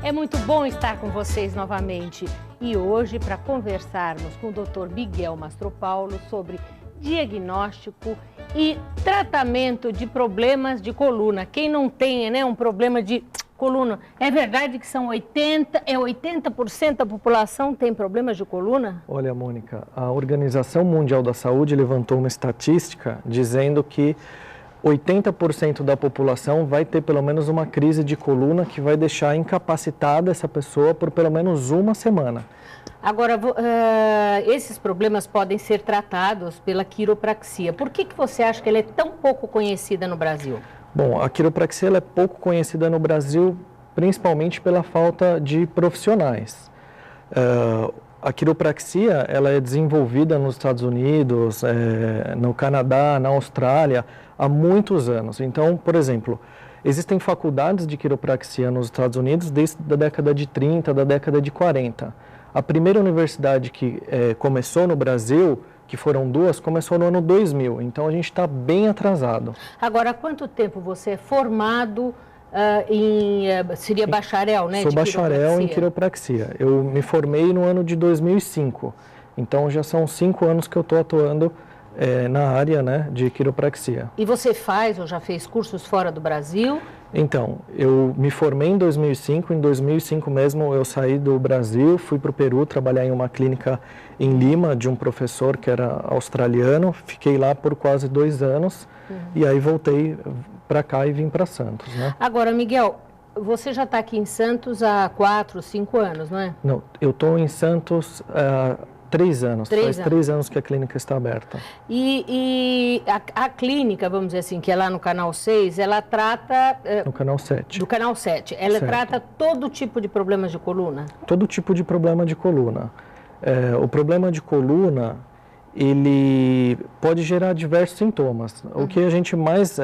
É muito bom estar com vocês novamente e hoje para conversarmos com o Dr. Miguel Mastropaulo sobre diagnóstico e tratamento de problemas de coluna. Quem não tem, né, um problema de coluna, é verdade que são 80% da população tem problemas de coluna? Olha, Mônica, a Organização Mundial da Saúde levantou uma estatística dizendo que 80% da população vai ter pelo menos uma crise de coluna que vai deixar incapacitada essa pessoa por pelo menos uma semana. Agora, esses problemas podem ser tratados pela quiropraxia. Por que você acha que ela é tão pouco conhecida no Brasil? Bom, a quiropraxia ela é pouco conhecida no Brasil, principalmente pela falta de profissionais. A quiropraxia ela é desenvolvida nos Estados Unidos, no Canadá, na Austrália, há muitos anos. Então, por exemplo, existem faculdades de quiropraxia nos Estados Unidos desde a década de 30, da década de 40. A primeira universidade que começou no Brasil, que foram duas, começou no ano 2000. Então, a gente está bem atrasado. Agora, há quanto tempo você é formado seria bacharel, né? Sou bacharel em quiropraxia. Eu me formei no ano de 2005. Então, já são 5 anos que eu estou atuando na área, né, de quiropraxia. E você faz ou já fez cursos fora do Brasil? Então, eu me formei em 2005. Em 2005 mesmo eu saí do Brasil, fui para o Peru trabalhar em uma clínica em Lima de um professor que era australiano. Fiquei lá por quase 2 anos e aí voltei para cá e vim para Santos, né? Agora, Miguel, você já está aqui em Santos há 4, 5 anos, não é? Não, eu estou em Santos há 3 anos. Faz 3 anos que a clínica está aberta. E a clínica, vamos dizer assim, que é lá no Canal 6, ela trata... No Canal 7. Do Canal 7. Ela trata todo tipo de problemas de coluna? Todo tipo de problema de coluna. O problema de coluna, ele pode gerar diversos sintomas. O que a gente mais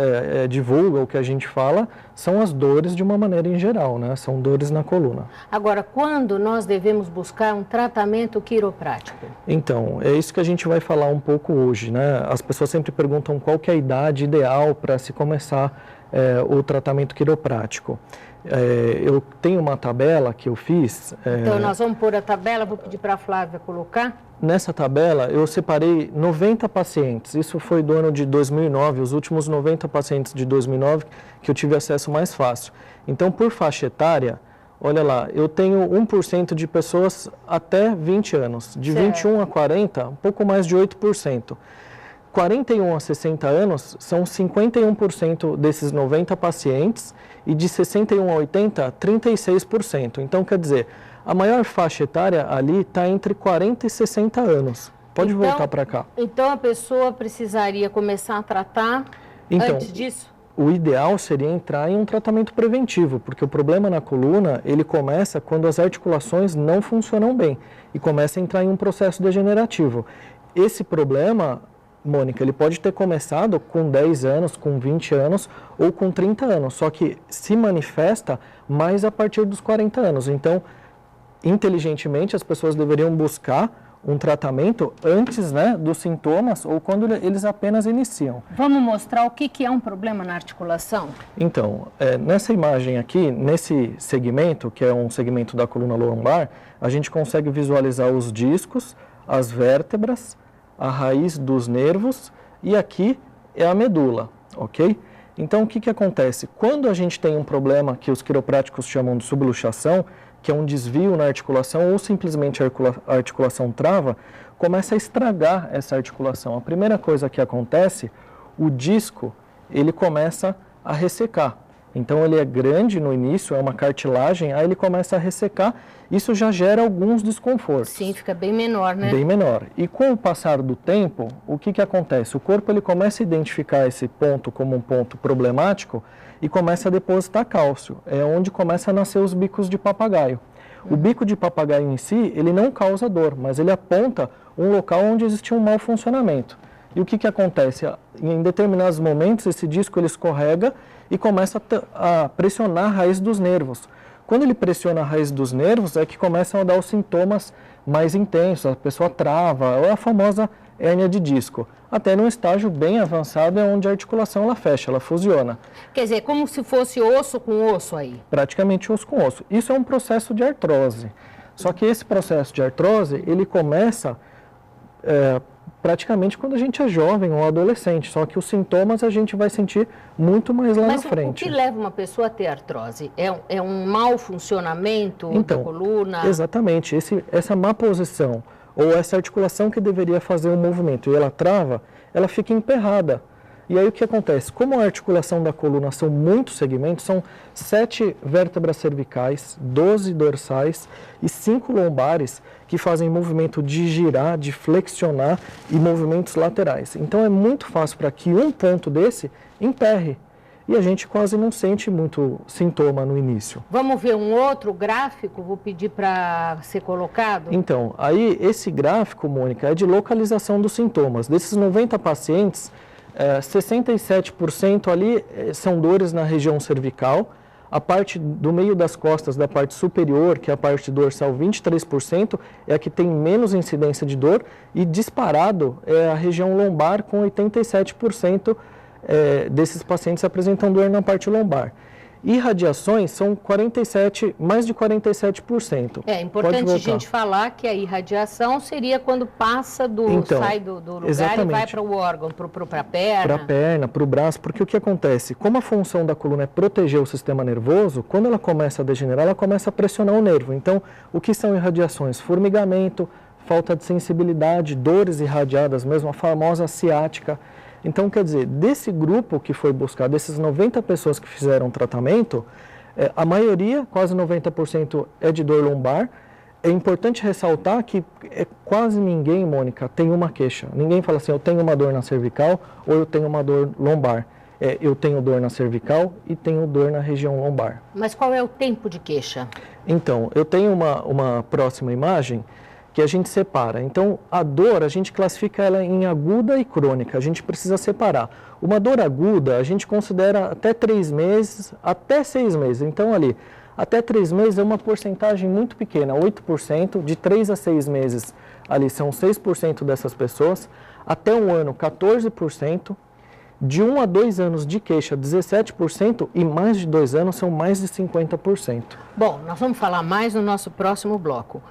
divulga, o que a gente fala, são as dores de uma maneira em geral, né? São dores na coluna. Agora, quando nós devemos buscar um tratamento quiroprático? Então, é isso que a gente vai falar um pouco hoje, né? As pessoas sempre perguntam qual que é a idade ideal para se começar o tratamento quiroprático. Eu tenho uma tabela que eu fiz... Então, nós vamos pôr a tabela, vou pedir para a Flávia colocar. Nessa tabela, eu separei 90 pacientes, isso foi do ano de 2009, os últimos 90 pacientes de 2009 que eu tive acesso mais fácil. Então, por faixa etária, olha lá, eu tenho 1% de pessoas até 20 anos, de 21 a 40, um pouco mais de 8%. 41 a 60 anos são 51% desses 90 pacientes e de 61 a 80, 36%. Então, quer dizer, a maior faixa etária ali está entre 40 e 60 anos. Pode voltar para cá. Então, a pessoa precisaria começar a tratar antes disso? O ideal seria entrar em um tratamento preventivo, porque o problema na coluna, ele começa quando as articulações não funcionam bem e começa a entrar em um processo degenerativo. Esse problema, Mônica, ele pode ter começado com 10 anos, com 20 anos ou com 30 anos, só que se manifesta mais a partir dos 40 anos. Então, inteligentemente, as pessoas deveriam buscar um tratamento antes, né, dos sintomas ou quando eles apenas iniciam. Vamos mostrar o que é um problema na articulação? Então, nessa imagem aqui, nesse segmento, que é um segmento da coluna lombar, a gente consegue visualizar os discos, as vértebras, a raiz dos nervos e aqui é a medula, ok? Então, o que acontece? Quando a gente tem um problema que os quiropráticos chamam de subluxação, que é um desvio na articulação ou simplesmente a articulação trava, começa a estragar essa articulação. A primeira coisa que acontece, o disco, ele começa a ressecar. Então, ele é grande no início, é uma cartilagem, aí ele começa a ressecar, isso já gera alguns desconfortos. Sim, fica bem menor, né? Bem menor. E com o passar do tempo, o que acontece? O corpo ele começa a identificar esse ponto como um ponto problemático e começa a depositar cálcio. É onde começa a nascer os bicos de papagaio. O bico de papagaio em si, ele não causa dor, mas ele aponta um local onde existe um mau funcionamento. E o que acontece? Em determinados momentos, esse disco ele escorrega e começa a pressionar a raiz dos nervos. Quando ele pressiona a raiz dos nervos, é que começam a dar os sintomas mais intensos, a pessoa trava, ou a famosa hérnia de disco. Até num estágio bem avançado é onde a articulação ela fecha, ela fusiona. Quer dizer, como se fosse osso com osso aí? Praticamente osso com osso. Isso é um processo de artrose. Só que esse processo de artrose, ele começa praticamente quando a gente é jovem ou adolescente. Só que os sintomas a gente vai sentir muito mais lá na frente. Mas o que leva uma pessoa a ter artrose? É um mau funcionamento da coluna? Exatamente. Essa má posição ou essa articulação que deveria fazer um movimento e ela trava, ela fica emperrada. E aí o que acontece? Como a articulação da coluna são muitos segmentos, são 7 vértebras cervicais, 12 dorsais e 5 lombares que fazem movimento de girar, de flexionar e movimentos laterais. Então é muito fácil para que um ponto desse emperre. E a gente quase não sente muito sintoma no início. Vamos ver um outro gráfico? Vou pedir para ser colocado. Então, aí esse gráfico, Mônica, é de localização dos sintomas. Desses 90 pacientes, 67% ali são dores na região cervical. A parte do meio das costas, da parte superior, que é a parte dorsal, 23%, é a que tem menos incidência de dor. E disparado é a região lombar, com 87% desses pacientes apresentam dor na parte lombar. Irradiações são mais de 47%. É importante a gente falar que a irradiação seria quando passa sai do lugar exatamente. E vai para o órgão, para a perna. Para a perna, para o braço, porque o que acontece? Como a função da coluna é proteger o sistema nervoso, quando ela começa a degenerar, ela começa a pressionar o nervo. Então, o que são irradiações? Formigamento, falta de sensibilidade, dores irradiadas, mesmo a famosa ciática. Então, quer dizer, desse grupo que foi buscado, desses 90 pessoas que fizeram tratamento, a maioria, quase 90%, é de dor lombar. É importante ressaltar que quase ninguém, Mônica, tem uma queixa. Ninguém fala assim, eu tenho uma dor na cervical ou eu tenho uma dor lombar. Eu tenho dor na cervical e tenho dor na região lombar. Mas qual é o tempo de queixa? Então, eu tenho uma próxima imagem que a gente separa. Então, a dor, a gente classifica ela em aguda e crônica. A gente precisa separar. Uma dor aguda, a gente considera até 3 meses, até 6 meses. Então, ali, até 3 meses é uma porcentagem muito pequena, 8%. De 3 a 6 meses, ali são 6% dessas pessoas. Até 1 ano, 14%. De 1 a 2 anos de queixa, 17%. E mais de 2 anos, são mais de 50%. Bom, nós vamos falar mais no nosso próximo bloco.